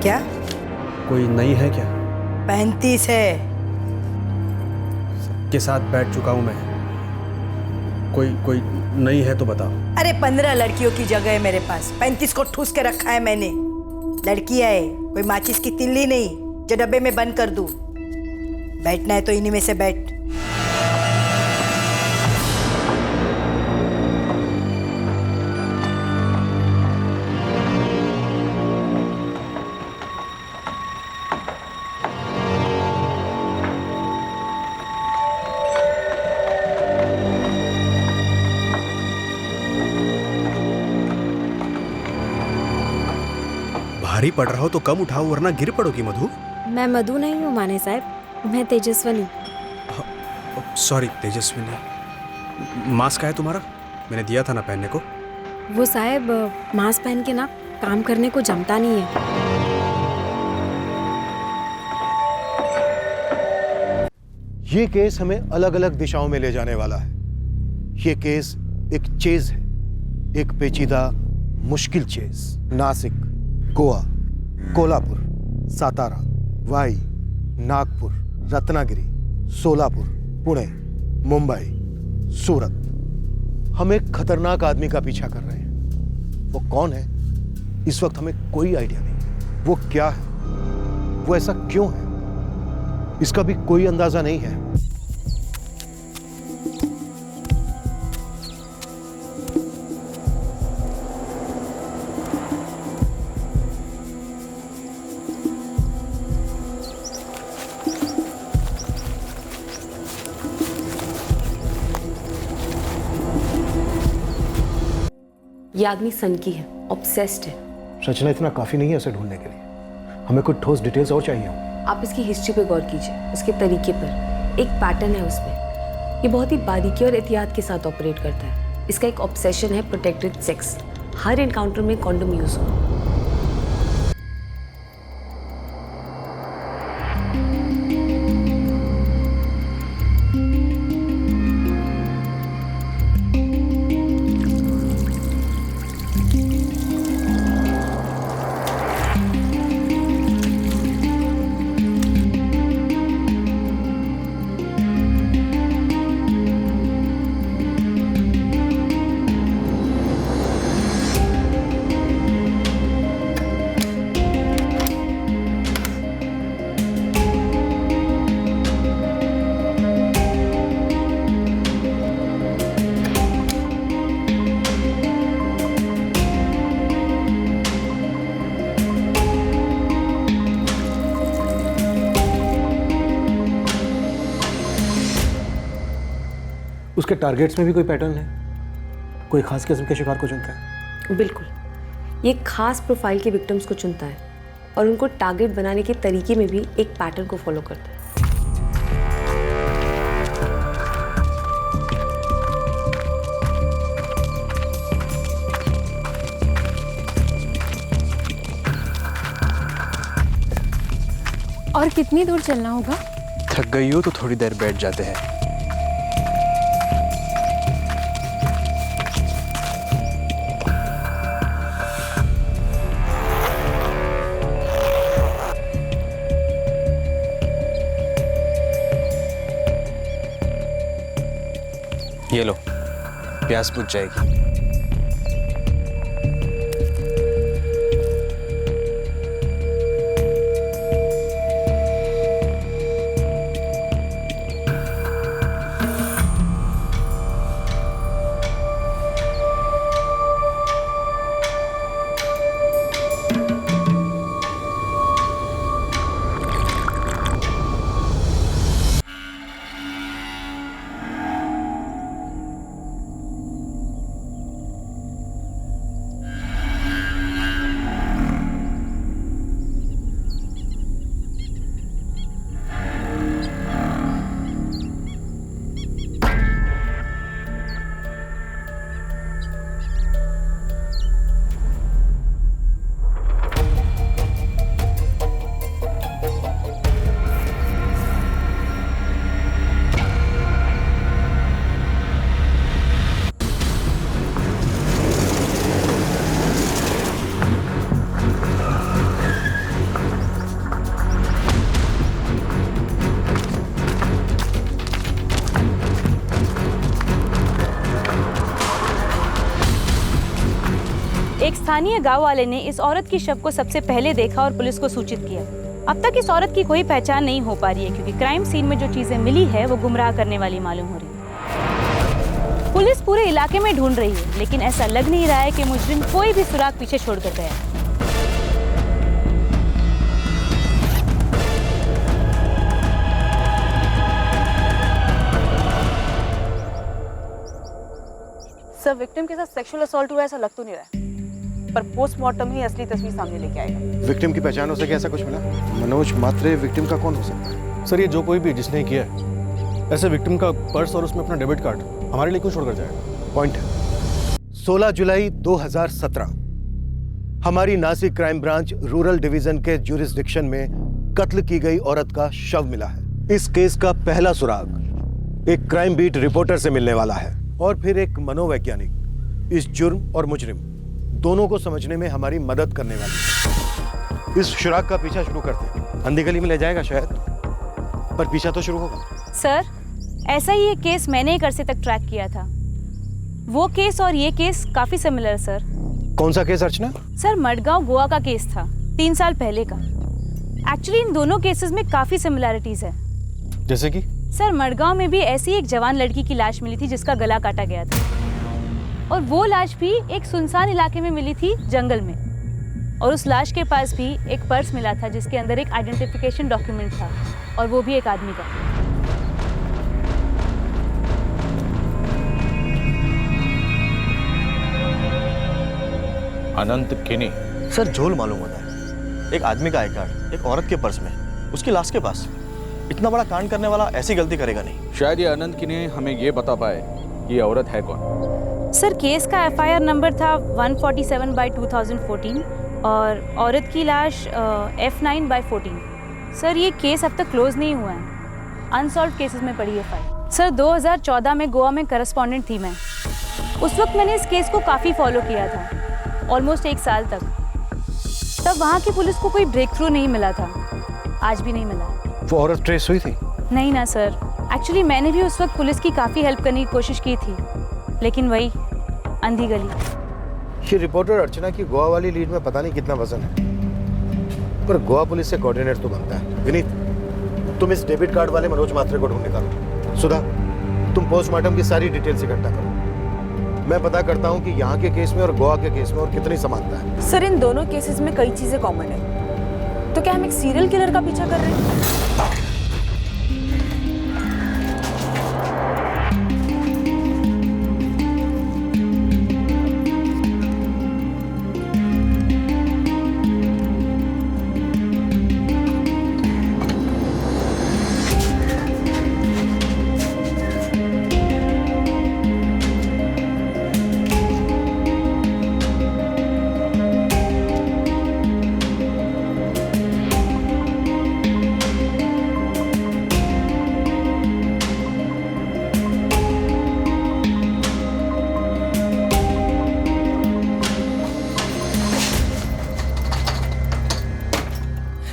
क्या? कोई नई है क्या? 35 है। सबके साथ बैठ चुका हूं मैं। कोई नई है तो बताओ। अरे 15 लड़कियों की जगह है मेरे पास, 35 को ठूस के रखा है मैंने। लड़कियां है, कोई माचिस की तिल्ली नहीं जो डब्बे में बंद कर दूं। बैठना है तो इन्हीं में से बैठ। भारी पड़ रहा हो तो कम उठाओ वरना गिर पड़ोगी मधु। मैं मधु नहीं हूँ माने साहब, मैं तेजस्वनी। सॉरी तेजस्विनी। मास्क है तुम्हारा? मैंने दिया था ना पहनने को। वो साहब मास्क पहन के ना काम करने को जमता नहीं है। ये केस हमें अलग अलग दिशाओं में ले जाने वाला है। ये केस एक चेज है, एक पेचीदा मुश्किल चेज। नासिक, गोवा, कोल्हापुर, सातारा, वाई, नागपुर, रत्नागिरी, सोलापुर, पुणे, मुंबई, सूरत। हम एक खतरनाक आदमी का पीछा कर रहे हैं। वो कौन है इस वक्त हमें कोई आइडिया नहीं। वो क्या है, वो ऐसा क्यों है, इसका भी कोई अंदाजा नहीं है। ये आदमी सनकी है, ऑब्सेस्ड है। रचना इतना काफी नहीं है उसे ढूंढने के लिए। हमें कुछ ठोस डिटेल्स और चाहिए होंगी। आप इसकी हिस्ट्री पे गौर कीजिए, उसके तरीके पर एक पैटर्न है उसमें। ये बहुत ही बारीकी और एहतियात के साथ ऑपरेट करता है। इसका एक ऑब्सेशन है प्रोटेक्टेड सेक्स। हर एनकाउंटर में कॉन्डोम यूज हो। उसके टारगेट्स में भी कोई पैटर्न है? कोई खास किस्म के शिकार को चुनता है? बिल्कुल, ये खास प्रोफाइल के विक्टिम्स को चुनता है और उनको टारगेट बनाने के तरीके में भी एक पैटर्न को फॉलो करता है। और कितनी दूर चलना होगा? थक गई हो तो थोड़ी देर बैठ जाते हैं। ये लो, प्यास बुझ जाएगी। स्थानीय गांव वाले ने इस औरत की शव को सबसे पहले देखा और पुलिस को सूचित किया। अब तक इस औरत की कोई पहचान नहीं हो पा रही है क्योंकि क्राइम सीन में जो चीजें मिली है वो गुमराह करने वाली मालूम हो रही है। पुलिस पूरे इलाके में ढूंढ रही है, लेकिन ऐसा लग नहीं रहा है कि मुजरिम कोई भी सुराग पीछे छोड़कर गया है। सर, विक्टिम के साथ सेक्सुअल असॉल्ट हुआ ऐसा लग तो नहीं रहा है, पर पोस्टमार्टम ही असली तस्वीर सामने लेके आएगा। विक्टिम की पहचान हो सके ऐसा कुछ मिला? मनोज मात्रे विक्टिम का कौन हो सकता है? सर, ये जो कोई भी जिसने किया है, ऐसे विक्टिम का पर्स और उसमें अपना डेबिट कार्ड हमारे लिए क्यों छोड़कर जाएगा? पॉइंट है। 16 जुलाई 2017 हमारी Nashik crime branch rural division के ज्यूरिसडिक्शन में कत्ल की गई औरत का शव मिला है। इस केस का पहला सुराग एक क्राइम बीट रिपोर्टर से मिलने वाला है और फिर एक मनोवैज्ञानिक इस जुर्म और मुजरिम दोनों को समझने में हमारी मदद करने वाली है। इस सुराग का पीछा शुरू करते हैं। अंधी गली में ले जाएगा शायद, पर पीछा तो शुरू होगा। सर, ऐसा ही एक केस मैंने एक अरसे तक ट्रैक किया था। वो केस और ये केस काफी सिमिलर सर। कौन सा केस अर्चना? सर, मडगांव गोवा का केस था 3 साल पहले का। एक्चुअली इन दोनों केसेस में काफी सिमिलैरिटीज है। जैसे कि? सर, मडगांव में भी ऐसी एक जवान लड़की की लाश मिली थी जिसका गला काटा गया था, और वो लाश भी एक सुनसान इलाके में मिली थी, जंगल में। और उस लाश के पास भी एक पर्स मिला था जिसके अंदर एक आइडेंटिफिकेशन डॉक्यूमेंट था, और वो भी एक आदमी का। अनंत किनी। सर, झोल मालूम होता है। एक आदमी का आई कार्ड एक औरत के पर्स में, उसकी लाश के पास। इतना बड़ा कांड करने वाला ऐसी गलती करेगा नहीं। शायद ये अनंत किनी हमें ये बता पाए कि ये औरत है कौन। सर, केस का FIR नंबर था 147/2014 और औरत की लाश F9/14। सर, ये केस अब तक क्लोज नहीं हुआ है, अनसॉल्व केसेस में पड़ी है फाइल। सर, 2014 में गोवा में करस्पॉन्डेंट थी मैं। उस वक्त मैंने इस केस को काफ़ी फॉलो किया था, ऑलमोस्ट 1 साल तक। तब वहाँ की पुलिस को कोई ब्रेक थ्रू नहीं मिला था, आज भी नहीं मिला। वो औरत ट्रेस हुई थी? नहीं ना सर, एक्चुअली मैंने भी उस वक्त पुलिस की काफ़ी हेल्प करने की कोशिश की थी, लेकिन वही अंधी गली। ये रिपोर्टर अर्चना की गोवा वाली लीड में पता नहीं कितना वजन है, पर गोवा पुलिस से कोऑर्डिनेट तो बनता है। विनीत, तुम इस डेबिट कार्ड वाले मनोज मात्रे को ढूंढ निकालो। सुधा, तुम पोस्टमार्टम की सारी डिटेल्स इकट्ठा करो। मैं पता करता हूँ कि यहाँ के केस में और गोवा के केस में और कितनी समानता है। सर, इन दोनों केसेस में कई चीजें कॉमन है, तो क्या हम एक सीरियल किलर का पीछा कर रहे हैं?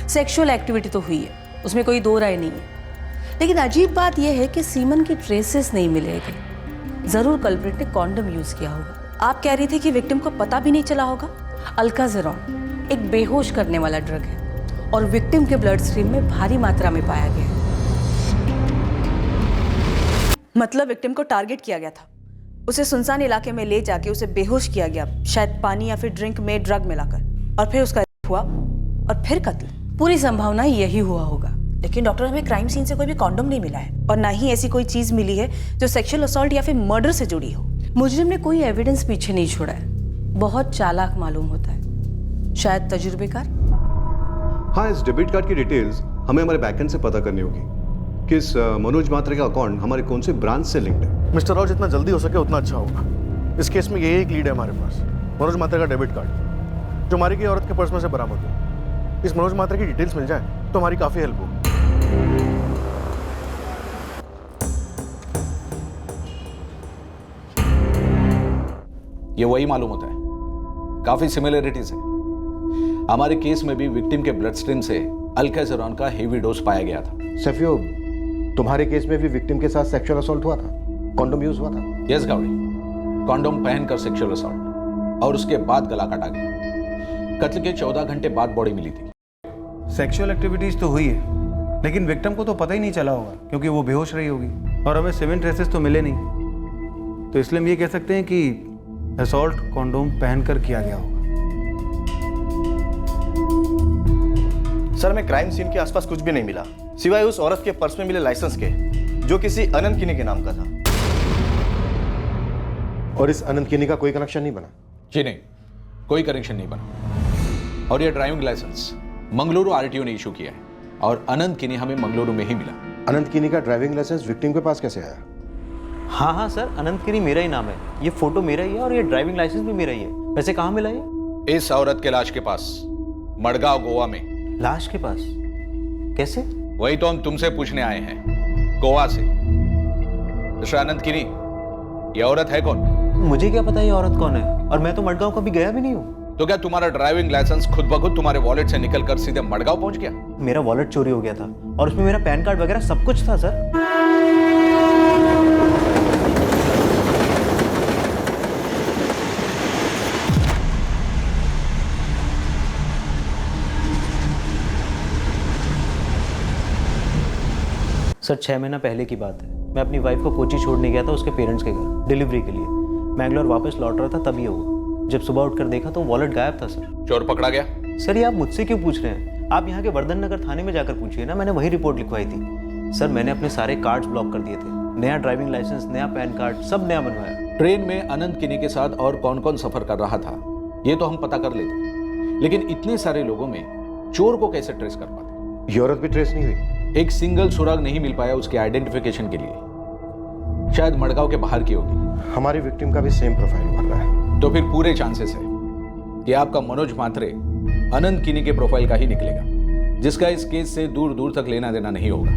सेक्सुअल एक्टिविटी तो हुई है, उसमें कोई दो राय नहीं है, लेकिन अजीब बात यह है कि सीमन की ट्रेसेस नहीं मिलेगी। जरूर कल्प्रिट ने कॉन्डम यूज किया होगा। आप कह रही थी कि विक्टिम को पता भी नहीं चला होगा। अल्काजेरॉन एक बेहोश करने वाला ड्रग है और विक्टिम के ब्लड स्ट्रीम में भारी मात्रा में पाया गया है। मतलब विक्टिम को टारगेट किया गया था, उसे सुनसान इलाके में ले जाके उसे बेहोश किया गया, शायद पानी या फिर ड्रिंक में ड्रग मिलाकर, और फिर उसका हुआ और फिर कत्ल। पूरी संभावना यही हुआ होगा, लेकिन डॉक्टर, हमें क्राइम सीन से कोई भी कॉन्डम नहीं मिला है और ना ही ऐसी कोई चीज मिली है जो सेक्सुअल असॉल्ट या फिर मर्डर से जुड़ी हो। मुजरिम ने कोई एविडेंस पीछे नहीं छोड़ा है, बहुत चालाक मालूम होता है, शायद तजुर्बेकार। हाँ, इस डेबिट कार्ड की डिटेल्स हमें हमारे बैकएंड से पता करनी होगी कि इस मनोज मात्रे का अकाउंट हमारे कौन से ब्रांच से लिंक्ड है। मिस्टर राव, जितना जल्दी हो सके उतना अच्छा होगा। इस केस में यही एक लीड है हमारे पास, मनोज मात्रे का डेबिट कार्ड जो मारी गई औरत के पर्स में से बरामद हुआ। इस मनोज मात्रे की डिटेल्स मिल जाए तो हमारी काफी हेल्प होगी। ये वही मालूम होता है, काफी सिमिलरिटीज है। हमारे केस में भी विक्टिम के ब्लड स्ट्रीम से अल्काजेरॉन का हेवी डोज पाया गया था। सफियो, तुम्हारे केस में भी विक्टिम के साथ सेक्सुअल असॉल्ट हुआ था, कॉन्डोम यूज हुआ था? यस गावड़ी, कॉन्डोम पहनकर सेक्सुअल असॉल्ट। और उसके बाद गला काटा गया। कत्ल के 14 घंटे बाद बॉडी मिली थी। सेक्सुअल एक्टिविटीज तो हुई है, लेकिन विक्टिम को तो पता ही नहीं चला होगा क्योंकि वो बेहोश रही होगी और हमें सीमेंट ट्रेसेस तो मिले नहीं। तो इसलिए हम ये कह सकते हैं कि असॉल्ट कॉन्डोम पहनकर किया गया होगा। सर, हमें क्राइम सीन के आसपास कुछ भी नहीं मिला सिवाय उस औरत के पर्स में मिले लाइसेंस के, जो किसी अनंत किनी के नाम का था। और इस अनंत किनी का कोई कनेक्शन नहीं बना? जी नहीं, कोई कनेक्शन नहीं बना। और ये ड्राइविंग लाइसेंस मंगलुरु आरटीओ ने इशू किया है और अनंत किनी हमें मंगलुरु में ही मिला। अनंत किनी का ड्राइविंग लाइसेंस विक्टिम के पास कैसे आया? हाँ हाँ सर, अनंत किनी मेरा ही नाम है, ये फोटो मेरा ही है और ये ड्राइविंग लाइसेंस भी मेरा ही है। वैसे कहाँ मिला ये? इस औरत के लाश के पास, मडगांव गोवा में। लाश के पास? कैसे? वही तो हम तुमसे पूछने आए हैं, गोवा से। मिस्टर अनंत किनी, ये औरत है कौन? मुझे क्या पता ये औरत कौन है, और मैं तो मडगांव कभी गया भी नहीं हूँ। तो क्या तुम्हारा ड्राइविंग लाइसेंस खुद ब खुद तुम्हारे वॉलेट से निकलकर सीधे मडगांव पहुंच गया? मेरा वॉलेट चोरी हो गया था और उसमें मेरा पैन कार्ड वगैरह सब कुछ था सर। सर 6 महीना पहले की बात है, मैं अपनी वाइफ को कोची छोड़ने गया था उसके पेरेंट्स के घर डिलीवरी के लिए। मैंगलोर वापस लौट रहा था तभी हुआ। जब सुबह उठकर देखा तो वॉलेट गायब था सर। चोर पकड़ा गया? सर ये आप मुझसे क्यों पूछ रहे हैं? आप यहाँ के वर्धन नगर थाने में जाकर पूछिए ना, मैंने वही रिपोर्ट लिखवाई थी। सर मैंने अपने सारे कार्ड्स ब्लॉक कर दिए थे, नया ड्राइविंग लाइसेंस, नया पैन कार्ड, सब नया बनवाया। ट्रेन में अनंत किनी के साथ और कौन कौन सफर कर रहा था ये तो हम पता कर लेते, लेकिन इतने सारे लोगों में चोर को कैसे ट्रेस कर पाते? ये औरत भी ट्रेस नहीं हुई? एक सिंगल सुराग नहीं मिल पाया उसके आइडेंटिफिकेशन के लिए। शायद मडगांव के बाहर की होगी। हमारी विक्टिम का भी सेम प्रोफाइल बन रहा है। तो फिर पूरे चांसेस है कि आपका मनोज म्हात्रे अनंत किनी के प्रोफाइल का ही निकलेगा, जिसका इस केस से दूर दूर तक लेना देना नहीं होगा।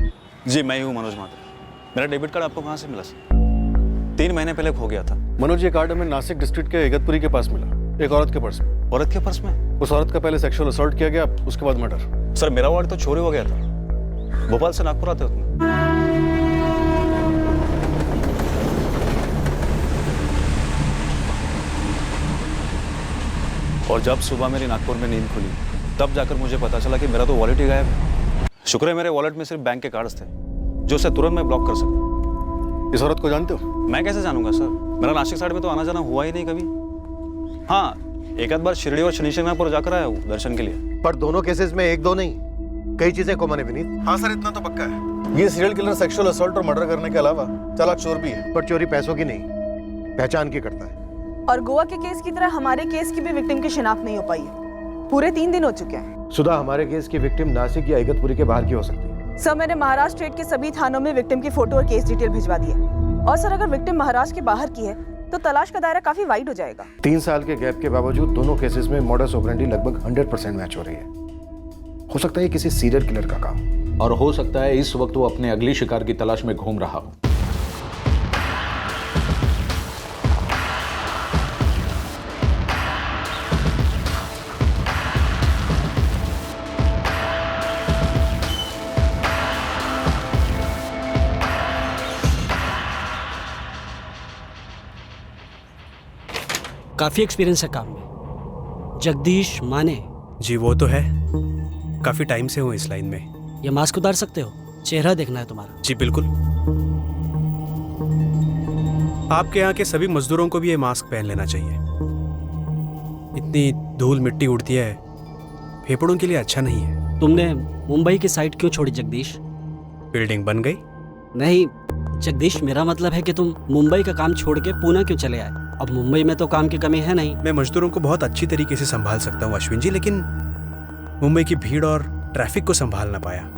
जी मैं ही हूँ मनोज म्हात्रे। मेरा डेबिट कार्ड आपको कहाँ से मिला सर? 3 महीने पहले खो गया था। मनोज, ये कार्ड हमें नासिक डिस्ट्रिक्ट के इगतपुरी के पास मिला, एक औरत के पर्स में। औरत के पर्स में? उस औरत का पहले सेक्सुअल असॉल्ट किया गया, उसके बाद मर्डर। सर मेरा वॉलेट तो चोरी हो गया था, भोपाल से नागपुर आते होते। और जब सुबह मेरी नागपुर में नींद खुली तब जाकर मुझे पता चला कि मेरा तो वॉलेट ही गायब है। शुक्र है मेरे वॉलेट में सिर्फ बैंक के कार्ड्स थे, जो उसे तुरंत मैं ब्लॉक कर सका। इस औरत को जानते हो? मैं कैसे जानूंगा सर, मेरा नासिक साइड में तो आना जाना हुआ ही नहीं कभी। हाँ, एक आध बार शिरडी और शनि शिंगणापुर जाकर आया हूँ दर्शन के लिए। पर दोनों केसेस में एक दो नहीं, कई चीजें कॉमन है विनीत। हाँ सर, इतना तो पक्का है। ये सीरियल किलर सेक्सुअल असॉल्ट और मर्डर करने के अलावा चालाक चोर भी है। पर चोरी पैसों की नहीं, पहचान की करता है। और गोवा के केस की तरह हमारे केस की भी विक्टिम की शिनाख्त नहीं हो पाई है। पूरे 3 दिन हो चुके हैं। सुधा, हमारे केस की विक्टिम नासिक या इगतपुरी के बाहर की हो सकती है। सर मैंने महाराष्ट्र स्टेट के सभी थानों में विक्टिम की फोटो और केस डिटेल भिजवा दी है। और सर अगर विक्टिम महाराष्ट्र के बाहर की है तो तलाश का दायरा काफी वाइड हो जाएगा। 3 साल के गैप के बावजूद दोनों केसेस में मॉडस ऑपरेंडी लगभग 100% मैच हो रही है। हो सकता है किसी सीरियल किलर का काम, और हो सकता है इस वक्त वो अपने अगली शिकार की तलाश में घूम रहा हो। काफी एक्सपीरियंस है काम में। जगदीश माने? जी वो तो है, काफी टाइम से हूँ इस लाइन में। ये मास्क उतार सकते हो, चेहरा देखना है तुम्हारा। जी बिल्कुल। आपके यहाँ के सभी मजदूरों को भी ये मास्क पहन लेना चाहिए। इतनी धूल मिट्टी उड़ती है, फेफड़ों के लिए अच्छा नहीं है। तुमने मुंबई की साइट क्यों छोड़ी जगदीश? बिल्डिंग बन गई? नहीं जगदीश, मेरा मतलब है कि तुम मुंबई का काम छोड़ के पुणे क्यों चले आए? अब मुंबई में तो काम की कमी है नहीं। मैं मजदूरों को बहुत अच्छी तरीके से संभाल सकता हूँ अश्विन जी, लेकिन मुंबई की भीड़ और ट्रैफिक को संभाल ना पाया।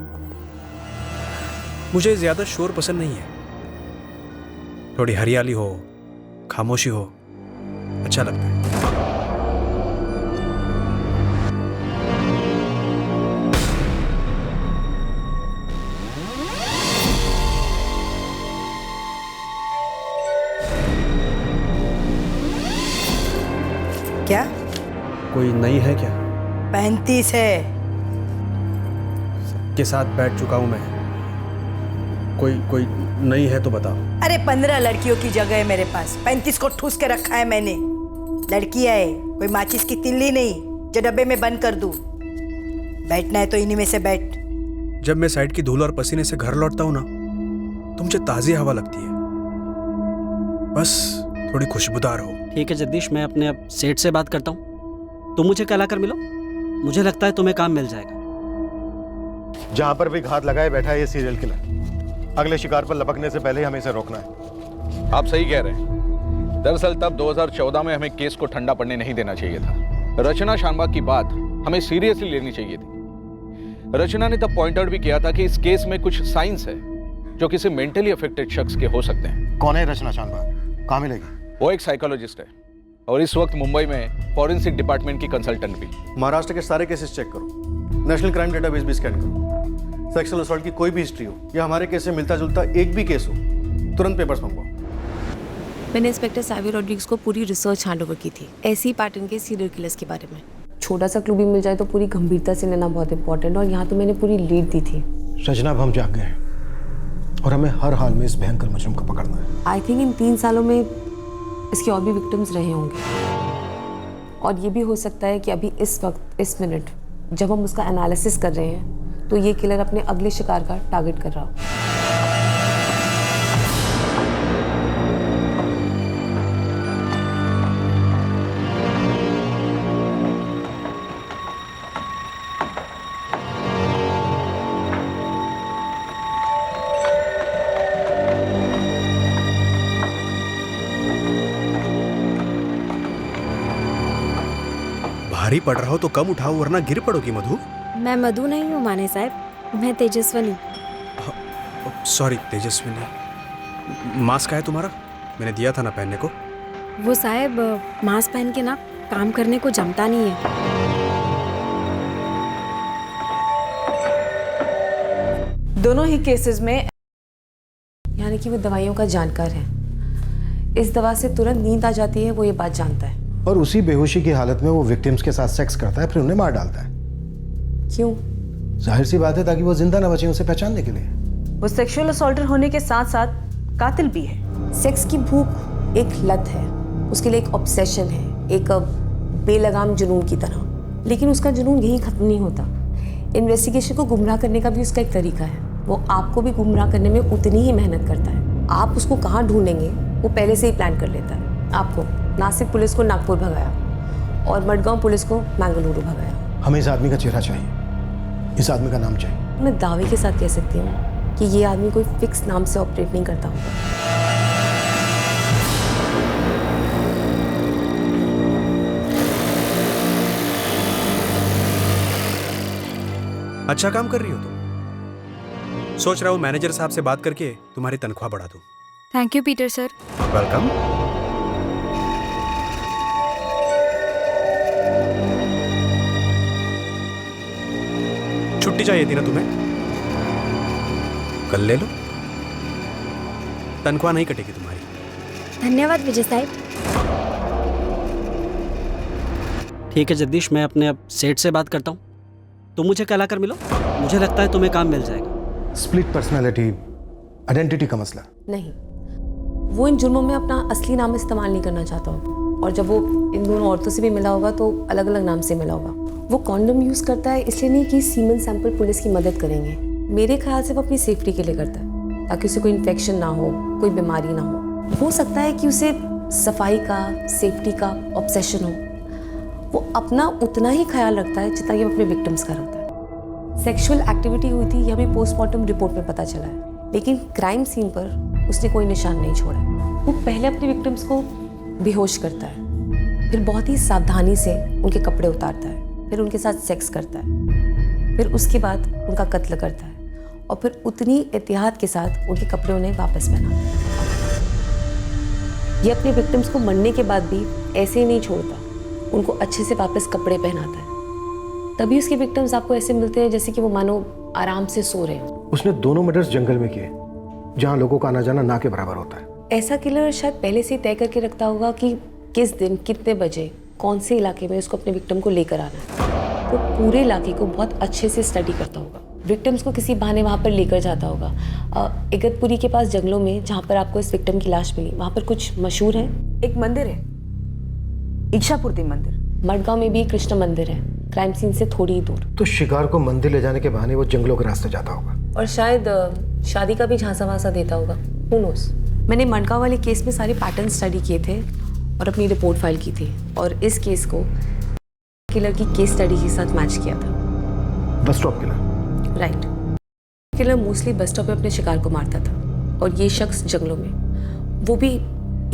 मुझे ज्यादा शोर पसंद नहीं है, थोड़ी हरियाली हो, खामोशी हो, अच्छा लगता है। क्या कोई नई है क्या? 35 है। के साथ बैठ चुका हूं मैं, कोई नई है तो बताओ। अरे 15 लड़कियों की जगह है मेरे पास, 35 को ठूस के रखा है मैंने। लड़की है, कोई माचिस की तिल्ली नहीं जो डब्बे में बंद कर दूं। बैठना है तो इन्हीं में से बैठ। जब मैं साइड की धूल और पसीने से घर लौटता हूँ ना, तो मुझे ताज़ी हवा लगती है, बस थोड़ी खुशबूदार हो। ठीक है जगदीश, मैं अपने अब सेठ से बात करता हूँ। तुम मुझे कल आकर मिलो, मुझे लगता है तुम्हें काम मिल जाएगा। जहां पर भी घात लगाए बैठा है ये सीरियल किलर, अगले शिकार पर लपकने से पहले ही हमें इसे रोकना है। आप सही कह रहे हैं। दरअसल तब 2014 में हमें केस को ठंडा पड़ने नहीं देना चाहिए था। रचना शानबाग की बात हमें सीरियसली लेनी चाहिए थी। रचना ने तब पॉइंट आउट भी किया था कि इस केस में कुछ साइंस है जो किसी मेंटली अफेक्टेड शख्स के हो सकते हैं। कौन है रचना शानबाग? कहाँ मिलेगी? वो एक साइकोलॉजिस्ट है और इस वक्त मुंबई में फॉरेंसिक डिपार्टमेंट की कंसल्टेंट भी। महाराष्ट्र के सारे केसेस चेक करो, नेशनल क्राइम डेटाबेस भी स्कैन करो। सेक्सुअल असॉल्ट की कोई भी हिस्ट्री हो या हमारे केस से मिलता जुलता एक भी केस हो, तुरंत पेपर्स मंगवाओ। मैंने इंस्पेक्टर सावी रॉड्रिग्स को पूरी रिसर्च हैंडओवर की थी ऐसी पैटर्न के सीरियल किलर्स के बारे में। छोटा सा क्लू भी मिल जाए तो पूरी गंभीरता से लेना बहुत इंपॉर्टेंट, और यहाँ तो मैंने पूरी लीड दी थी। रचना, अब हम जाग गए हैं और हमें हर हाल में इस भयंकर मुजरिम को पकड़ना है। आई थिंक इन 3 सालों में इसके और भी विक्टिम्स रहे होंगे, और ये भी हो सकता है कि अभी इस वक्त इस मिनट जब हम उसका एनालिसिस कर रहे हैं तो ये किलर अपने अगले शिकार का टारगेट कर रहा हो। भारी पड़ रहा हो तो कम उठाओ वरना गिर पड़ोगी मधु। मैं मधु नहीं हूँ माने साहब, मैं तेजस्वनी। सॉरी तेजस्विनी। मास्क है तुम्हारा? मैंने दिया था ना पहनने को। वो साहब मास्क पहन के ना काम करने को जमता नहीं है। दोनों ही केसेस में यानी कि वो दवाइयों का जानकार है। इस दवा से तुरंत नींद आ जाती है, वो ये बात जानता है। और उसी बेहोशी की हालत में वो विक्टिम्स के साथ सेक्स करता है, फिर उन्हें मार डालता है। क्यों? जाहिर सी बात है, ताकि वो जिंदा ना बचे उसे पहचानने के लिए। वो सेक्सुअल असॉल्टर होने के साथ साथ कातिल भी है। सेक्स की भूख एक लत है, उसके लिए एक ऑब्सेशन है, एक बेलगाम जुनून की तरह। लेकिन उसका जुनून यहीं खत्म नहीं होता। इन्वेस्टिगेशन को गुमराह करने का भी उसका एक तरीका है। वो आपको भी गुमराह करने में उतनी ही मेहनत करता है। आप उसको कहाँ ढूंढेंगे वो पहले से ही प्लान कर लेता है। आपको नासिक पुलिस को नागपुर भगाया और मडगांव पुलिस को मैंगलुरु भगाया। हमें इस आदमी का चेहरा चाहिए, इस आदमी का नाम चाहिए। मैं दावे के साथ कह सकती हूँ कि ये आदमी कोई फिक्स नाम से ऑपरेट नहीं करता होगा। अच्छा काम कर रही हो तुम। सोच रहा हूँ मैनेजर साहब से बात करके तुम्हारी तनख्वाह बढ़ा दूं। Thank you Peter sir. Welcome. छुट्टी चाहिए थी ना तुम्हें? कल ले लो, तनख्वाह नहीं कटेगी तुम्हारी। धन्यवाद विजय साहब। ठीक है जगदीश, मैं अपने अब सेठ से बात करता हूँ। तुम मुझे कल आकर मिलो, मुझे लगता है तुम्हें काम मिल जाएगा। स्प्लिट पर्सनालिटी, आइडेंटिटी का मसला नहीं, वो इन जुर्मों में अपना असली नाम इस्तेमाल नहीं करना चाहता और जब वो इन दोनों औरतों से भी मिला होगा तो अलग अलग नाम से मिला होगा। वो कॉन्डम यूज़ करता है इसलिए नहीं कि सीमन सैंपल पुलिस की मदद करेंगे। मेरे ख्याल से वो अपनी सेफ्टी के लिए करता है, ताकि उसे कोई इन्फेक्शन ना हो, कोई बीमारी ना हो सकता है कि उसे सफाई का, सेफ्टी का ऑब्सेशन हो। वो अपना उतना ही ख्याल रखता है जितना कि अपने विक्टिम्स का रखता है। सेक्सुअल एक्टिविटी हुई थी यह भी पोस्टमार्टम रिपोर्ट में पता चला है, लेकिन क्राइम सीन पर उसने कोई निशान नहीं छोड़ा। वो पहले अपने विक्टिम्स को बेहोश करता है, फिर बहुत ही सावधानी से उनके कपड़े उतारता है, फिर उनके साथ सेक्स करता है, फिर उसके बाद उनका कत्ल करता है और फिर उतनी एहतियात के साथ उनके कपड़े उन्हें वापस पहनाता है। ये अपने विक्टिम्स को मरने के बाद भी ऐसे ही नहीं छोड़ता, उनको अच्छे से वापस कपड़े पहनाता है। तभी उसके विक्टिम्स आपको ऐसे मिलते हैं जैसे कि वो मानो आराम से सो रहे हैं। उसने दोनों मर्डर्स जंगल में किए, जहाँ लोगों का आना जाना ना के बराबर होता है। ऐसा किलर शायद पहले से ही तय करके रखता होगा कि किस दिन, कितने बजे, कौन से इलाके में उसको अपने विक्टिम को लेकर आना है। वो पूरे इलाके को बहुत अच्छे से स्टडी करता होगा, विक्टिम्स को किसी बहाने वहाँ पर लेकर जाता होगा। इगतपुरी के पास जंगलों में जहाँ पर आपको इस विक्टिम की लाश मिली, वहाँ पर कुछ मशहूर है। एक मंदिर है, ईक्षापूर्ति मंदिर। मडगांव में भी कृष्ण मंदिर है, क्राइम सीन से थोड़ी ही दूर। तो शिकार को मंदिर ले जाने के बहाने वो जंगलों के रास्ते जाता होगा। और शायद शादी का भी झांसा वासा देता होगा, हू नोस। मैंने मडगांव वाले केस में सारे पैटर्न स्टडी किए थे और अपनी रिपोर्ट फाइल की थी, और इस केस को किलर की केस स्टडी के साथ मैच किया था। Bus stop killer. Right. Killer mostly bus stop पे अपने शिकार को मारता था, और ये शख्स जंगलों में, वो भी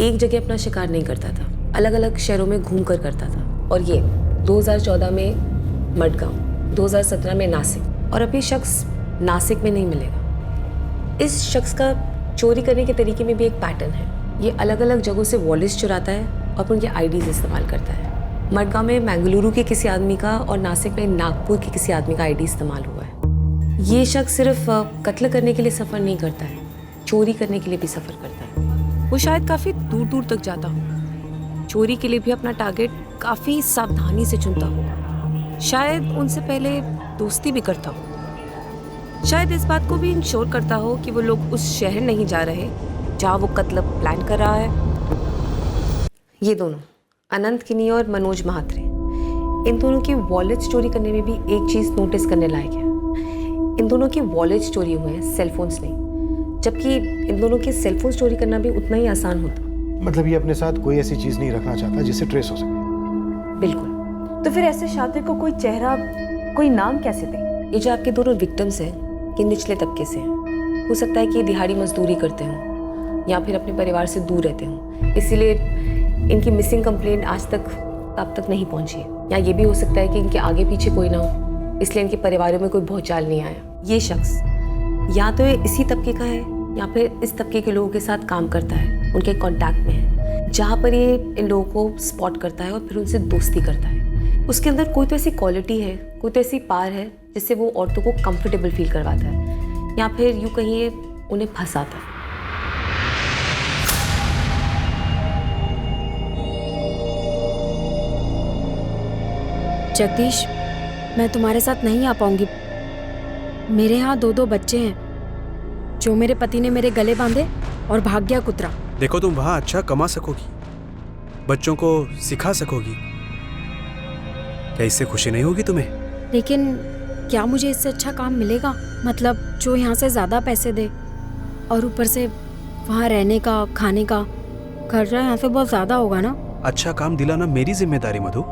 एक जगह अपना शिकार नहीं करता था, अलग अलग शहरों में घूम कर करता था। और ये 2014 में मडगांव, 2017 में नासिक, और अब ये शख्स नासिक में नहीं मिलेगा। इस शख्स का चोरी करने के तरीके में भी एक पैटर्न है। ये अलग अलग जगहों से वॉलेट्स चुराता है और उनके आईडीज इस्तेमाल करता है। मडगांव में मैंगलुरु के किसी आदमी का और नासिक में नागपुर के किसी आदमी का आईडी इस्तेमाल हुआ है। ये शख्स सिर्फ कत्ल करने के लिए सफ़र नहीं करता है, चोरी करने के लिए भी सफ़र करता है। वो शायद काफ़ी दूर दूर तक जाता होगा, चोरी के लिए भी अपना टारगेट काफ़ी सावधानी से चुनता होगा, शायद उनसे पहले दोस्ती भी करता हो, शायद इस बात को भी इंश्योर करता हो कि वो लोग उस शहर नहीं जा रहे जहाँ वो कत्ल प्लान कर रहा है। ये दोनों अनंत किनी और मनोज महात्रे, इन दोनों की वॉलेट चोरी करने में भी एक चीज़ नोटिस करने लायक है। इन दोनों की वॉलेट चोरी हुए हैं, सेलफोन्स नहीं, जबकि इन दोनों के सेलफोन चोरी करना भी उतना ही आसान होता। मतलब ये अपने साथ कोई ऐसी चीज नहीं रखना चाहता जिससे ट्रेस हो सके। बिल्कुल। तो फिर ऐसे शातिर को कोई चेहरा, कोई नाम कैसे दें? ये जो आपके दोनों विक्टिम्स हैं, ये निचले तबके से हैं। हो सकता है कि ये दिहाड़ी मजदूरी करते हों या फिर अपने परिवार से दूर रहते हों, इसीलिए इनकी मिसिंग कंप्लेंट आज तक अब तक नहीं पहुंची है। या ये भी हो सकता है कि इनके आगे पीछे कोई ना हो, इसलिए इनके परिवारों में कोई भौचाल नहीं आया। ये शख्स या तो ये इसी तबके का है या फिर इस तबके के लोगों के साथ काम करता है, उनके कांटेक्ट में है, जहाँ पर ये इन लोगों को स्पॉट करता है और फिर उनसे दोस्ती करता है। उसके अंदर कोई तो ऐसी क्वालिटी है, कोई तो ऐसी पार है जिससे वो औरतों को कंफर्टेबल फील करवाता है, या फिर यूँ कहिए उन्हें फंसाता है। जगदीश, मैं तुम्हारे साथ नहीं आ पाऊंगी। मेरे यहाँ 2 बच्चे हैं जो मेरे पति ने मेरे गले बांधे और भाग गया कुतरा। देखो, तुम वहां अच्छा कमा सकोगी, बच्चों को सिखा सकोगी, क्या इससे खुशी नहीं होगी तुम्हें? लेकिन क्या मुझे इससे अच्छा काम मिलेगा? मतलब जो यहाँ से ज़्यादा पैसे दे, और ऊपर से वहाँ रहने का, खाने का खर्चा यहाँ से बहुत ज़्यादा होगा ना। अच्छा काम दिलाना मेरी जिम्मेदारी मधु।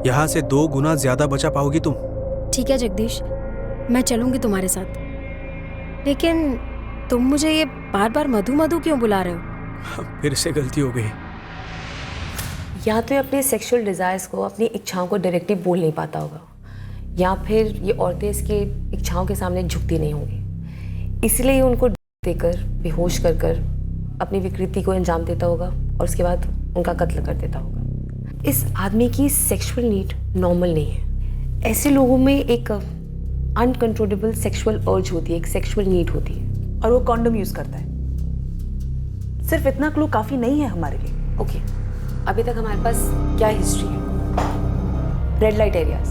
यहाँ से 2 गुना ज्यादा बचा पाओगी तुम। ठीक है जगदीश, मैं चलूँगी तुम्हारे साथ, लेकिन तुम मुझे ये बार बार मधु मधु क्यों बुला रहे हो? फिर से गलती हो गई। या तो ये अपने सेक्सुअल डिज़ायर्स को, अपनी इच्छाओं को डायरेक्टली बोल नहीं पाता होगा, या फिर ये औरतें इसकी इच्छाओं के सामने झुकती नहीं होंगी, इसलिए ये उनको देकर बेहोश कर कर अपनी विकृति को अंजाम देता होगा और उसके बाद उनका कत्ल कर देता होगा। इस आदमी की सेक्सुअल नीड नॉर्मल नहीं है। ऐसे लोगों में एक अनकंट्रोलेबल सेक्सुअल अर्ज होती है, एक सेक्सुअल नीड होती है, और वो कॉन्डोम यूज करता है। सिर्फ इतना क्लू काफी नहीं है हमारे लिए। ओके, अभी तक हमारे पास क्या हिस्ट्री है? रेड लाइट एरियाज,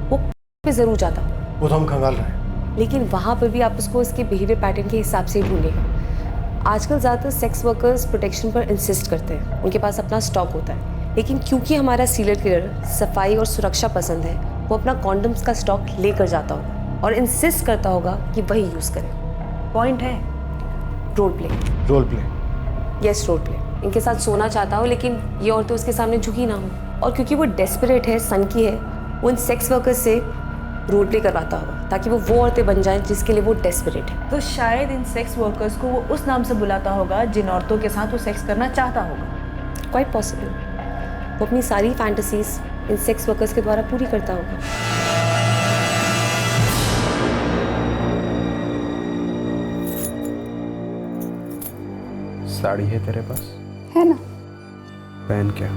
वो पे जरूर जाता, वो तो हम खंगाल रहे हैं, लेकिन वहाँ पर भी आप उसको उसके बिहेवियर पैटर्न के हिसाब से ही ढूंढेगा। आजकल ज़्यादातर सेक्स वर्कर्स प्रोटेक्शन पर इंसिस्ट करते हैं, उनके पास अपना स्टॉक होता है, लेकिन क्योंकि हमारा सीरियल किलर सफाई और सुरक्षा पसंद है, वो अपना कॉन्डम्स का स्टॉक लेकर जाता होगा और इंसिस्ट करता होगा कि वही यूज़ करें। पॉइंट है role play. Role play? Yes, role play. इनके साथ सोना चाहता हो, लेकिन ये औरतें उसके सामने झुकी ना हो, और क्योंकि वो डेस्परेट है, सनकी है, वो इन सेक्स वर्कर्स से रोल प्ले करवाता होगा ताकि वो औरतें बन जाएं जिसके लिए वो डेस्परेट है। तो शायद इन सेक्स वर्कर्स को वो उस नाम से बुलाता होगा जिन औरतों के साथ वो सेक्स करना चाहता होगा। Quite possible. वो अपनी सारी फैंटेसीज इन सेक्स वर्कर्स के द्वारा पूरी करता होगा। साड़ी है तेरे पास? है ना। पहन क्या?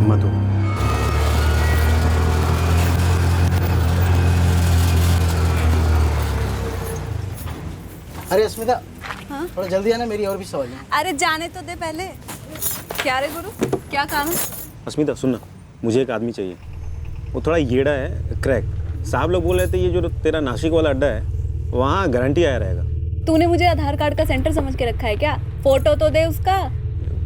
मधु, अरे अस्मिता, थोड़ा जल्दी आना, मेरी और भी सवाल है। अरे जाने तो दे पहले। क्या रे गुरु, क्या काम है? अस्मिता सुन ना, मुझे एक आदमी चाहिए, वो थोड़ा येड़ा है, क्रैक। साहब लोग बोल रहे थे ये जो तेरा नासिक वाला अड्डा है वहाँ गारंटी आया रहेगा। तूने मुझे आधार कार्ड का सेंटर समझ के रखा है क्या? फोटो तो दे उसका।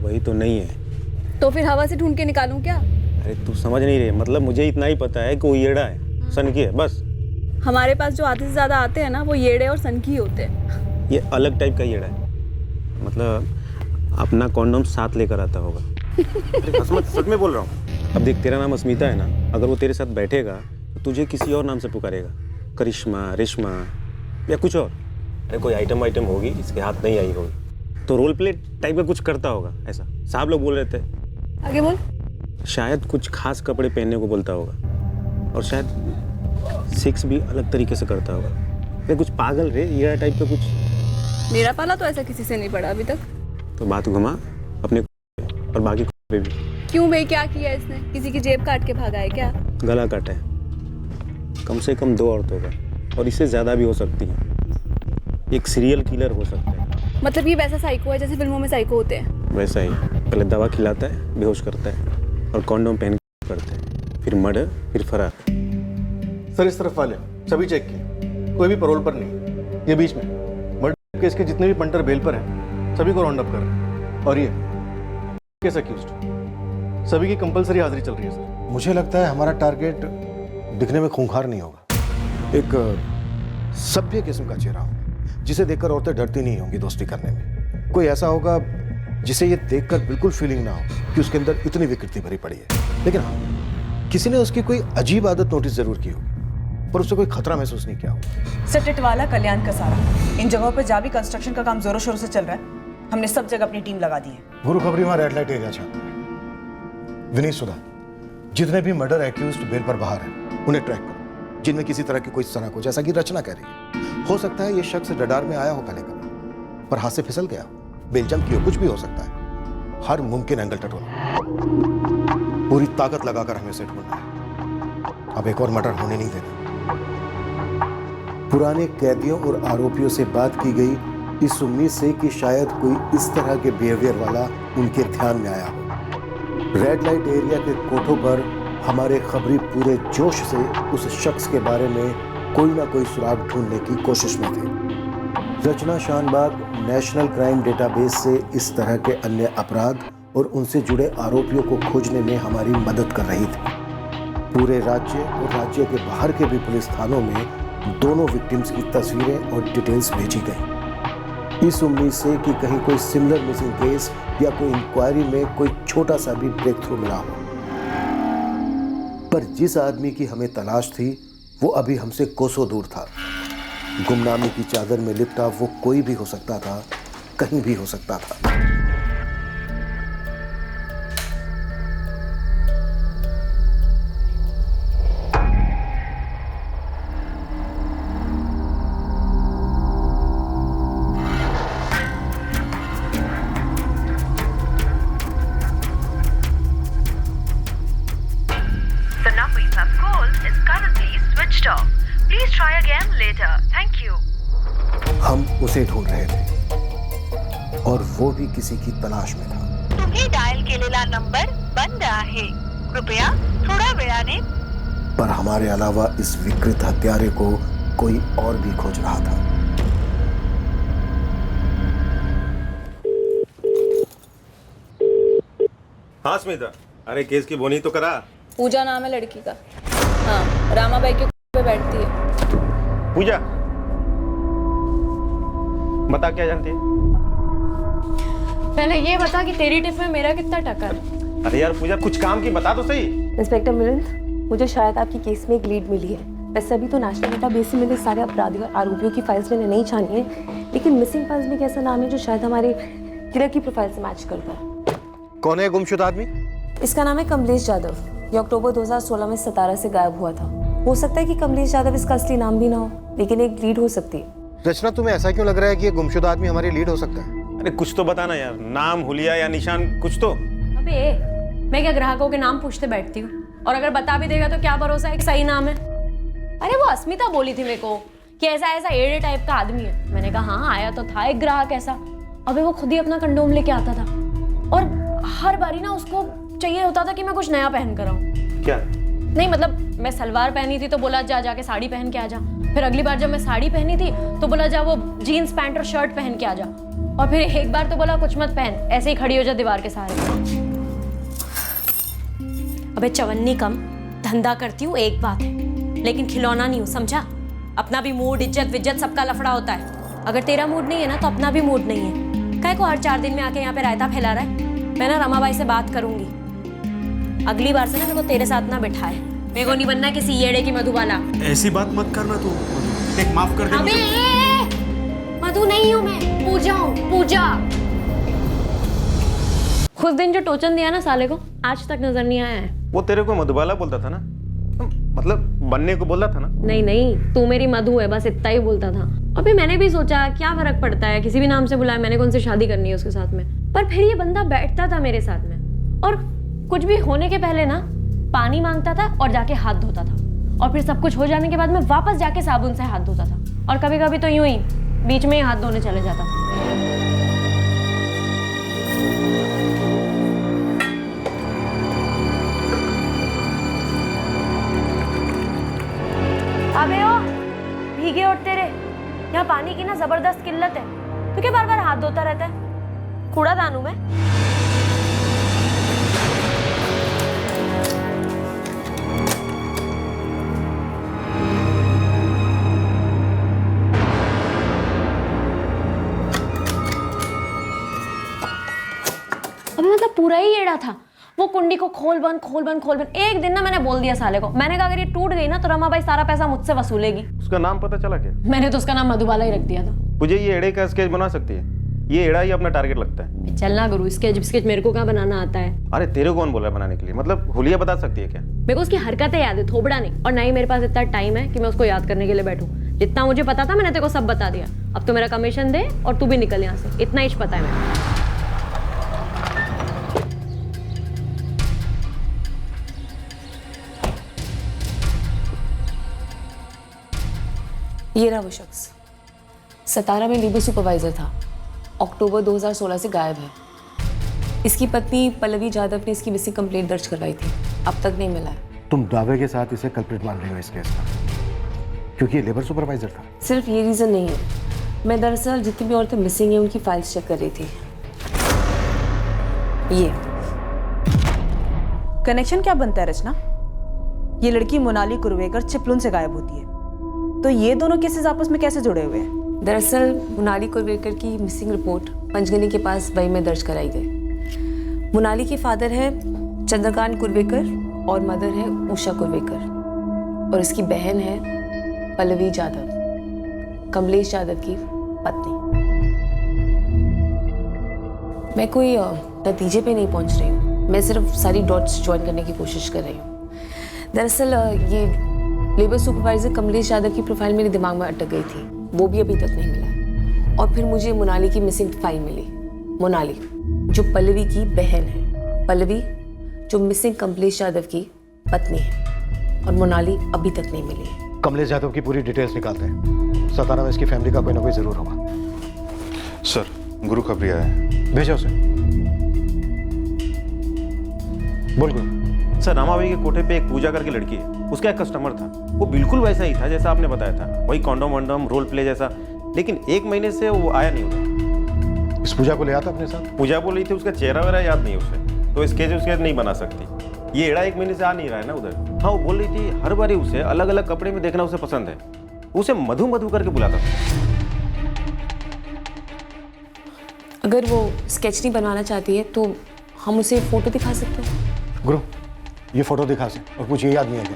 वही तो नहीं है। तो फिर हवा से ढूंढ के निकालूं क्या? अरे तू समझ नहीं रही, मतलब मुझे इतना ही पता है कि वो येड़ा है, सनकी है, बस। हमारे पास जो आधे से ज्यादा आते हैं ना वो येड़े और सनकी होते हैं। ये अलग टाइप का येड़ा है, मतलब अपना कॉन्डोम साथ लेकर आता होगा। अरे बस मत, सच में बोल रहा हूँ। अब देख, तेरा नाम अस्मिता है ना, अगर वो तेरे साथ बैठेगा तो तुझे किसी और नाम से पुकारेगा, करिश्मा, रेशमा या कुछ और। अरे कोई आइटम होगी इसके हाथ नहीं आई होगी, तो रोल प्ले टाइप का कुछ करता होगा ऐसा। साहब लोग बोल रहे थे। आगे बोल। शायद कुछ खास कपड़े पहनने को बोलता होगा, और शायद सेक्स भी अलग तरीके से करता होगा। मैं कुछ पागल रे, ये टाइप का कुछ। मेरा पाला तो ऐसा किसी से नहीं पड़ा अभी तक। तो बात घुमा अपने और बाकी पे भी। क्यों भाई, क्या किया इसने? किसी की जेब काट के भागा है क्या? गला काटा है, कम से कम 2 औरतों का, और इससे ज़्यादा भी हो सकती है। एक सीरियल किलर हो सकता है। मतलब ये वैसा साइको है जैसे फिल्मों में साइको होते हैं? वैसा ही, पहले दवा खिलाता है, बेहोश करता है, और कॉन्डोम पहन करता है, फिर मर्डर, फिर फरार। सर इस तरफ वाले सभी चेक किए, कोई भी परोल पर नहीं। ये बीच में मर्डर केस के जितने भी पंटर बेल पर हैं सभी को राउंड अप कर रहे हैं, और ये केस अक्यूज्ड सभी की कंपलसरी हाजिरी चल रही है सर। मुझे लगता है हमारा टारगेट दिखने में खूंखार नहीं होगा, एक सभ्य किस्म का चेहरा होगा जिसे देखकर औरतें डरती नहीं होंगी दोस्ती करने में। कोई ऐसा होगा जिसे ये देखकर बिल्कुल फीलिंग ना हो कि उसके अंदर इतनी विकृति भरी पड़ी है, लेकिन हाँ, किसी ने उसकी कोई अजीब आदत नोटिस जरूर की होगी, पर उससे कोई खतरा महसूस नहीं किया होगा। सर टिटवाला, कल्याण, कसारा, इन जगहों पर जहाँ भी कंस्ट्रक्शन का काम जोरों शोरों से चल रहा है, हमने सब जगह अपनी टीम लगा दी है। गुरु खबरी वहाँ रेड लाइट एरिया छापा है। विनीत सुधा, जितने भी मर्डर एक्यूज्ड बेल पर बाहर हैं उन्हें ट्रैक करो, जिनमें किसी तरह की कोई सनक हो, जैसा कि रचना कह रही है। हो सकता है ये शख्स रडार में आया हो पहले कभी, पर हाथ से फिसल गया, बेलजम की हो, कुछ भी हो सकता है। हर मुमकिन एंगल टटोला, पूरी ताकत लगाकर हमें उसे ढूंढना है। अब एक और मर्डर होने नहीं देना। पुराने कैदियों और आरोपियों से बात की गई इस उम्मीद से कि शायद कोई इस तरह के बिहेवियर वाला उनके ध्यान में आया हो। रेड लाइट एरिया के कोठों पर हमारे खबरी पूरे जोश से उस शख्स के बारे में कोई ना कोई सुराग ढूंढने की कोशिश में थे। रचना शानबाग नेशनल क्राइम डेटाबेस से इस तरह के अन्य अपराध और उनसे जुड़े आरोपियों को खोजने में हमारी मदद कर रही थी। पूरे राज्य और राज्य के बाहर के भी पुलिस थानों में दोनों विक्टिम्स की तस्वीरें और डिटेल्स भेजी गई, इस उम्मीद से कि कहीं कोई सिमिलर मिसिंग केस या कोई इंक्वायरी में कोई छोटा सा भी ब्रेक थ्रू मिला हो। पर जिस आदमी की हमें तलाश थी वो अभी हमसे कोसों दूर था। गुमनामी की चादर में लिपटा वो कोई भी हो सकता था, कहीं भी हो सकता था। हम उसे ढूंढ रहे थे और वो भी किसी की तलाश में था। तुम्ही डायल केलेला नंबर बंद आहे, कृपया थोड़ा वेळाने। पर हमारे अलावा इस विकृत हत्यारे को कोई और भी खोज रहा था। हाँ स्मिता, अरे केस की बोनी तो करा। पूजा नाम है लड़की का। हाँ, रामाबाई के पे बैठती है। पूजा, बता क्या जानती है? पहले ये बता कि तेरी टिप में मेरा कितना टक्कर है? अरे यार पूजा, कुछ काम की बता तो सही। इंस्पेक्टर मिलिंद, मुझे शायद आपकी केस में एक लीड मिली है। वैसे अभी तो नेशनल डेटाबेस से मिले सारे अपराधियों और आरोपियों की फाइल्स मैंने नहीं छानी है, लेकिन मिसिंग फाइल्स में एक ऐसा नाम है जो शायद हमारे किलर की प्रोफाइल से मैच करता है। कौन है गुमशुदा आदमी? इसका नाम है कमलेश यादव। ये अक्टूबर 2016 में सतारा से गायब हुआ था। हो सकता है कि कमलेश यादव इसका असली नाम भी ना हो, लेकिन एक लीड हो सकती है। रचना, तुम्हें ऐसा क्यों लग रहा है कि ये गुमशुदा आदमी हमारी लीड हो सकता है? अरे कुछ तो बताना यार, नाम, हुलिया या निशान, कुछ तो। अबे मैं क्या ग्राहकों के नाम पूछते बैठती हूँ, और अगर बता भी देगा तो क्या भरोसा है कि सही नाम है? अरे वो अस्मिता बोली थी मेरे को कि ऐसा ऐसा एडे टाइप का आदमी है। मैंने कहा हाँ, आया तो था एक ग्राहक ऐसा। अबे वो खुद ही अपना कंडोम लेके आता था और हर बारी ना उसको चाहिए होता था कि मैं कुछ नया पहन कर आऊं। क्या? नहीं मतलब मैं सलवार पहनी थी तो बोला जा जाके साड़ी पहन के आ जा, फिर अगली बार जब मैं साड़ी पहनी थी तो बोला जा वो जीन्स पैंट और शर्ट पहन के आ जा, और फिर एक बार तो बोला कुछ मत पहन, ऐसे ही खड़ी हो जा दीवार के सहारे। अबे चवन्नी कम, धंधा करती हूँ एक बात है, लेकिन खिलौना नहीं हूँ, समझा? अपना भी मूड, इज्जत विज्जत सबका लफड़ा होता है। अगर तेरा मूड नहीं है ना तो अपना भी मूड नहीं है। काहे को हर 4 दिन में आके यहाँ पे रायता फैला रहा है? मैं ना रमाबाई से बात करूंगी, अगली बार से ना मेरे को तेरे साथ ना बिठाए। मेरे को नहीं बनना किसी येड़े की मधुबाला। ऐसी बात मत करना तू, एक माफ कर दे अबे मुझे। मधु नहीं हूँ मैं, पूजा हूँ, पूजा। खुद दिन जो टोचन दिया ना साले को, आज तक नजर नहीं आया है। वो तेरे को मधुबाला बोलता था ना, मतलब बनने को बोला था ना। नहीं नहीं, तू मेरी मधु है, बस इतना ही बोलता था। अभी मैंने भी सोचा क्या फर्क पड़ता है, किसी भी नाम से बुलाया, मैंने कौन से शादी करनी है उसके साथ में। पर फिर ये बंदा बैठता था मेरे साथ में और कुछ भी होने के पहले ना पानी मांगता था और जाके हाथ धोता था, और फिर सब कुछ हो जाने के बाद में वापस जाके साबुन से हाथ धोता था, और कभी कभी तो यूं ही बीच में ही हाथ धोने चले जाता। अबे ओ भीगे उठते रहे, यहाँ पानी की ना जबरदस्त किल्लत है, तो क्या बार बार हाथ धोता रहता है? कूड़ा दानू मैं? अबे मतलब पूरा ही एड़ा था, वो कुंडी को खोल बंद खोल बंद खोल बंद। एक दिन ना मैंने बोल दिया साले को, मैंने कहा अगर ये टूट गई ना तो रमाबाई सारा पैसा मुझसे वसूलेगी। उसका नाम पता चला क्या? मैंने तो उसका नाम मधुबाला ही रख दिया था। मुझे ये एड़े का स्केच बना सकती है? ये एड़ा ही अपना टारगेट लगता है। चलना गुरु, स्केच स्केच मेरे को क्या बनाना आता है? अरे तेरे कौन बोला है बनाने के लिए? मतलब हुलिया बता सकती है क्या? मेरे को उसकी हरकतें याद है, थोबड़ा नहीं, और ना ही मेरे पास इतना टाइम है कि मैं उसको याद करने के लिए बैठूं। जितना मुझे पता था मैंने तेरे को सब बता दिया, अब तो मेरा कमीशन दे और तू भी निकल यहाँ से, इतना ही पता है मेरे। ये रहा वो शख्स, सतारा में लीबर सुपरवाइजर था, अक्टूबर 2016 से गायब है। इसकी पत्नी पल्लवी जाधव ने इसकी मिसिंग कंप्लेंट दर्ज करवाई थी, अब तक नहीं मिला है। तुम दावे के साथ इसे कल्प्रिट मान रही हो इस केस का, क्योंकि ये लेबर सुपरवाइजर था? सिर्फ ये रीज़न नहीं है, मैं दरअसल जितनी भी औरतें मिसिंग हैं उनकी फाइल्स चेक कर रही थी। ये कनेक्शन क्या बनता है रचना? ये लड़की मोनाली कुरवेकर चिपलुन से गायब होती है, तो ये दोनों केसेस आपस में कैसे जुड़े हुए हैं? दरअसल मोनाली कुरवेकर की मिसिंग रिपोर्ट पंचगनी के पास वही में दर्ज कराई गई। मोनाली के फादर है चंद्रकांत कुरवेकर और मदर है उषा कुरवेकर, और इसकी बहन है पल्लवी जाधव, कमलेश जाधव की पत्नी। मैं कोई नतीजे पे नहीं पहुंच रही हूँ, मैं सिर्फ सारी डॉट्स ज्वाइन करने की कोशिश कर रही हूँ। दरअसल ये लेबर सुपरवाइजर कमलेश यादव की प्रोफाइल मेरे दिमाग में अटक गई थी, वो भी अभी तक नहीं मिला है। और फिर मुझे मोनाली की मिसिंग फाइल मिली, मोनाली जो पल्लवी की बहन है, पल्लवी जो मिसिंग कमलेश यादव की पत्नी है, और मोनाली अभी तक नहीं मिली है। कमलेश यादव की पूरी डिटेल्स निकालते हैं, सतारा में इसकी फैमिली का कोई ना कोई जरूर होगा। सर गुरु खबरी आया है, भेजो उसे। बोल गुरु। सर रमाबाई के कोठे पे एक पूजा करके लड़की है, उसका एक कस्टमर था, वो बिल्कुल वैसा ही था जैसा आपने बताया था, वही कॉन्डोम वॉन्डोम रोल प्ले जैसा, लेकिन 1 महीने से वो आया नहीं उधर। इस पूजा को ले आता अपने साथ? पूजा बोल रही थी, उसका चेहरा वेरा याद नहीं उसे, तो स्केच उसके नहीं बना सकती। ये एड़ा 1 महीने से आ नहीं रहा है ना उधर। हाँ वो बोल रही थी हर बारी उसे अलग अलग कपड़े में देखना उसे पसंद है, उसे मधु मधु करके बुलाता था। अगर वो स्केच नहीं बनवाना चाहती है तो हम उसे फोटो दिखा सकते हैं। गुरु ये फोटो दिखा से, और कुछ ये याद नहीं है क्या?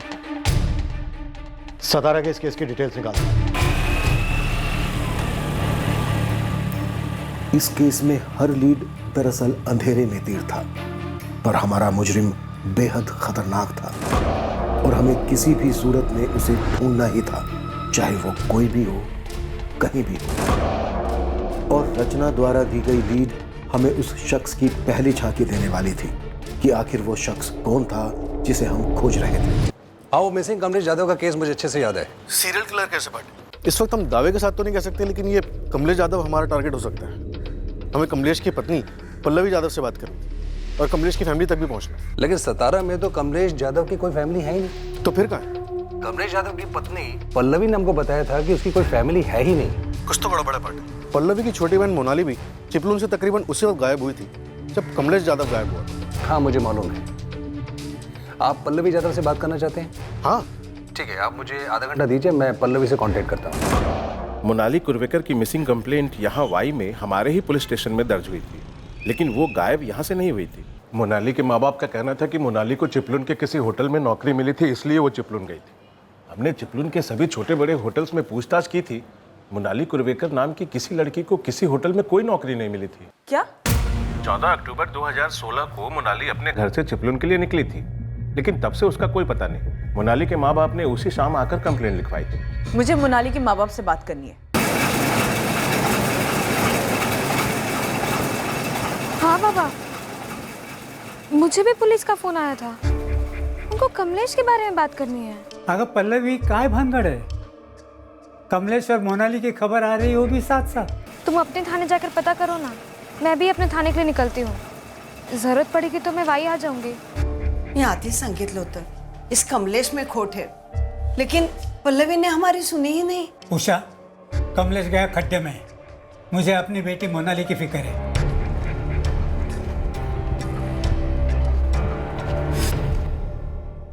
सतारा के इस केस की डिटेल्स निकाल। इस केस में हर लीड दरअसल अंधेरे में तीर था, पर हमारा मुजरिम बेहद खतरनाक था और हमें किसी भी सूरत में उसे ढूंढना ही था, चाहे वो कोई भी हो, कहीं भी हो। और रचना द्वारा दी गई लीड हमें उस शख्स की पहली झांकी देने वाली थी कि आखिर वो शख्स कौन था जिसे हम खोज रहे थे। आओ मिसिंग कमलेश यादव का केस मुझे अच्छे से याद है। सीरियल किलर कैसे बने? इस वक्त हम दावे के साथ तो नहीं कह सकते, लेकिन ये कमलेश यादव हमारा टारगेट हो सकता है। हमें कमलेश की पत्नी पल्लवी यादव से बात करनी। और कमलेश की फैमिली तक भी पहुंचना है। लेकिन सतारा में तो कमलेश यादव की कोई फैमिली है ही नहीं। तो फिर कहाँ है? कमलेश यादव की पत्नी पल्लवी ने हमको बताया था कि उसकी कोई फैमिली है ही नहीं। कुछ तो गड़बड़ है। पल्लवी की छोटी बहन मोनाली भी चिपलून से तकरीबन उसी वक्त गायब हुई थी जब कमलेश यादव गायब हुआ। हाँ मुझे मालूम है। आप पल्लवी यादव से बात करना चाहते हैं? हाँ ठीक है, आप मुझे आधा घंटा दीजिए, मैं पल्लवी से कांटेक्ट करता हूँ। मोनाली कुर्वेकर की मिसिंग कंप्लेंट यहाँ वाई में हमारे ही पुलिस स्टेशन में दर्ज हुई थी, लेकिन वो गायब यहाँ से नहीं हुई थी। मोनाली के माँ बाप का कहना था कि मोनाली को चिपलून के किसी होटल में नौकरी मिली थी, इसलिए वो चिपलून गई थी। हमने चिपलून के सभी छोटे बड़े होटल्स में पूछताछ की थी। मोनाली कुर्वेकर नाम की किसी लड़की को किसी होटल में कोई नौकरी नहीं मिली थी। क्या? 14 अक्टूबर 2016 को मोनाली अपने घर से चिपलून के लिए निकली थी, लेकिन तब से उसका कोई पता नहीं। मोनाली के माँ बाप ने उसी शाम आकर कंप्लेंट लिखवाई थी। मुझे मोनाली के माँ बाप से बात करनी है। हाँ बाबा, मुझे भी पुलिस का फोन आया था। उनको कमलेश के बारे में बात करनी है। अगर पल्लवी काय भानगड़ है? कमलेश और मोनाली की खबर आ रही है, वो भी साथ साथ। तुम अपने थाने जाकर पता करो ना, मैं भी अपने थाने के लिए निकलती हूँ। जरूरत पड़ेगी तो मैं वाई आ जाऊंगी। मी आधीच सांगितलं होतं, इस कमलेश में खोट है, लेकिन पल्लवी ने हमारी सुनी ही नहीं। उषा, कमलेश गया खड्डे में। मुझे अपनी बेटी मोनाली की फिक्र है।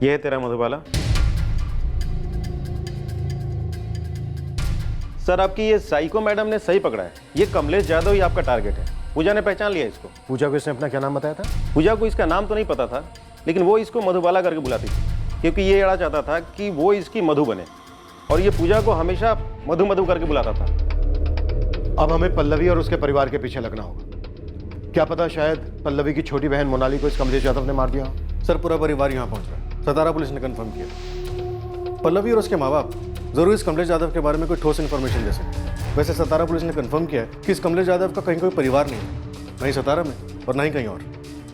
ये है तेरा मधुबाला। सर आपकी ये साइको मैडम ने सही पकड़ा है, ये कमलेश यादव ही आपका टारगेट है। पूजा ने पहचान लिया इसको। पूजा को इसने अपना क्या नाम बताया था? पूजा को इसका नाम तो नहीं पता था, लेकिन वो इसको मधुबाला करके बुलाती थी, क्योंकि ये एड़ा चाहता था कि वो इसकी मधु बने, और ये पूजा को हमेशा मधु मधु करके बुलाता था। अब हमें पल्लवी और उसके परिवार के पीछे लगना होगा। क्या पता शायद पल्लवी की छोटी बहन मोनाली को इस कमलेश यादव ने मार दिया। सर पूरा परिवार यहाँ पहुँच रहा है, सतारा पुलिस ने कंफर्म किया। पल्लवी और उसके माँ बाप जरूर इस कमलेश यादव के बारे में कोई ठोस इन्फॉर्मेशन दे सकते। वैसे सतारा पुलिस ने कंफर्म किया है कि इस कमलेश यादव का कहीं कोई परिवार नहीं है, नहीं सतारा में और नहीं कहीं और।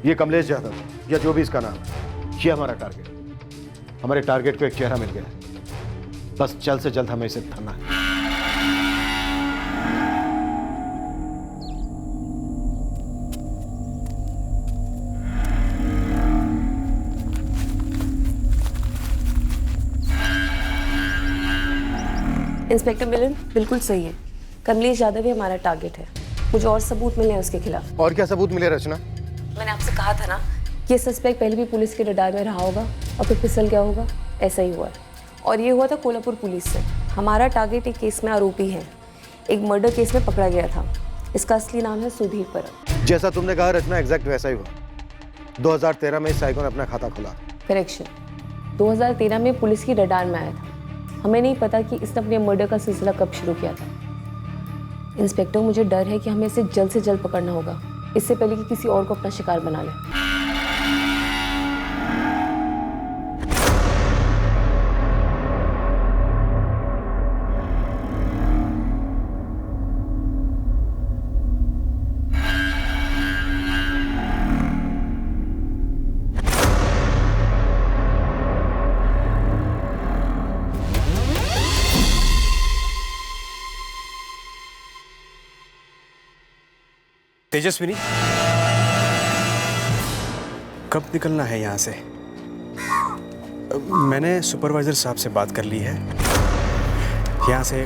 ये कमलेश यादव या जो भी इसका नाम है, ये हमारा टारगेट है। हमारे टारगेट को एक चेहरा मिल गया है, बस जल्द से जल्द हमें इसे थमना है। इंस्पेक्टर मिलन बिल्कुल सही है, कमलेश यादव ही हमारा टारगेट है। मुझे और सबूत मिले हैं उसके खिलाफ। और क्या सबूत मिले रचना? मैंने आपसे कहा था ना कि ये सस्पेक्ट पहले भी पुलिस के रडार में रहा होगा और फिर फिसल गया होगा, ऐसा ही हुआ है। और ये हुआ था कोल्हापुर पुलिस से। हमारा टारगेट एक केस में आरोपी है, एक मर्डर केस में पकड़ा गया था। इसका असली नाम है सुधीर परब। जैसा तुमने कहा रचना, एग्जैक्ट वैसा ही हुआ। 2013 में इस साइको ने अपना खाता खोला। करेक्शन, 2013 में पुलिस की रडार में आया था। हमें नहीं पता कि इसने अपने मर्डर का सिलसिला कब शुरू किया था। इंस्पेक्टर, मुझे डर है कि हमें इसे जल्द से जल्द पकड़ना होगा, इससे पहले कि किसी और को अपना शिकार बना ले। तेजस्विनी, कब निकलना है यहाँ से? मैंने सुपरवाइजर साहब से बात कर ली है, यहाँ से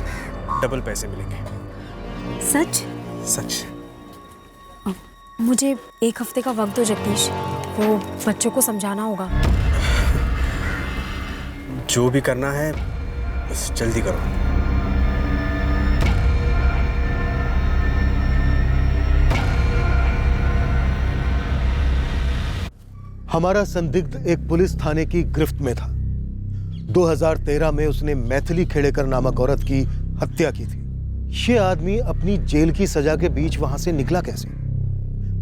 डबल पैसे मिलेंगे। सच? सच। मुझे एक हफ्ते का वक्त दो जगदीश, वो बच्चों को समझाना होगा। जो भी करना है बस जल्दी करो। हमारा संदिग्ध एक पुलिस थाने की गिरफ्त में था। 2013 में उसने मैथिली खेड़ेकर नामक औरत की हत्या की थी। ये आदमी अपनी जेल की सजा के बीच वहां से निकला कैसे,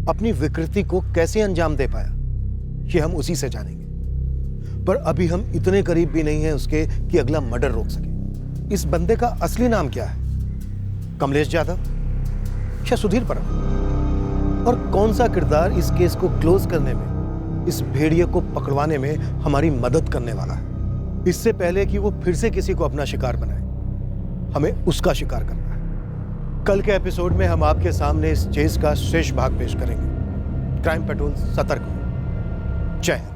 अपनी विकृति को कैसे अंजाम दे पाया, ये हम उसी से जानेंगे। पर अभी हम इतने करीब भी नहीं हैं उसके कि अगला मर्डर रोक सके। इस बंदे का असली नाम क्या है? कमलेश यादव या सुधीर परब? और कौन सा किरदार इस केस को क्लोज करने में, इस भेड़िए को पकड़वाने में हमारी मदद करने वाला है? इससे पहले कि वो फिर से किसी को अपना शिकार बनाए, हमें उसका शिकार करना है। कल के एपिसोड में हम आपके सामने इस चेस का शेष भाग पेश करेंगे। क्राइम पेट्रोल सतर्क हो। जय हिंद।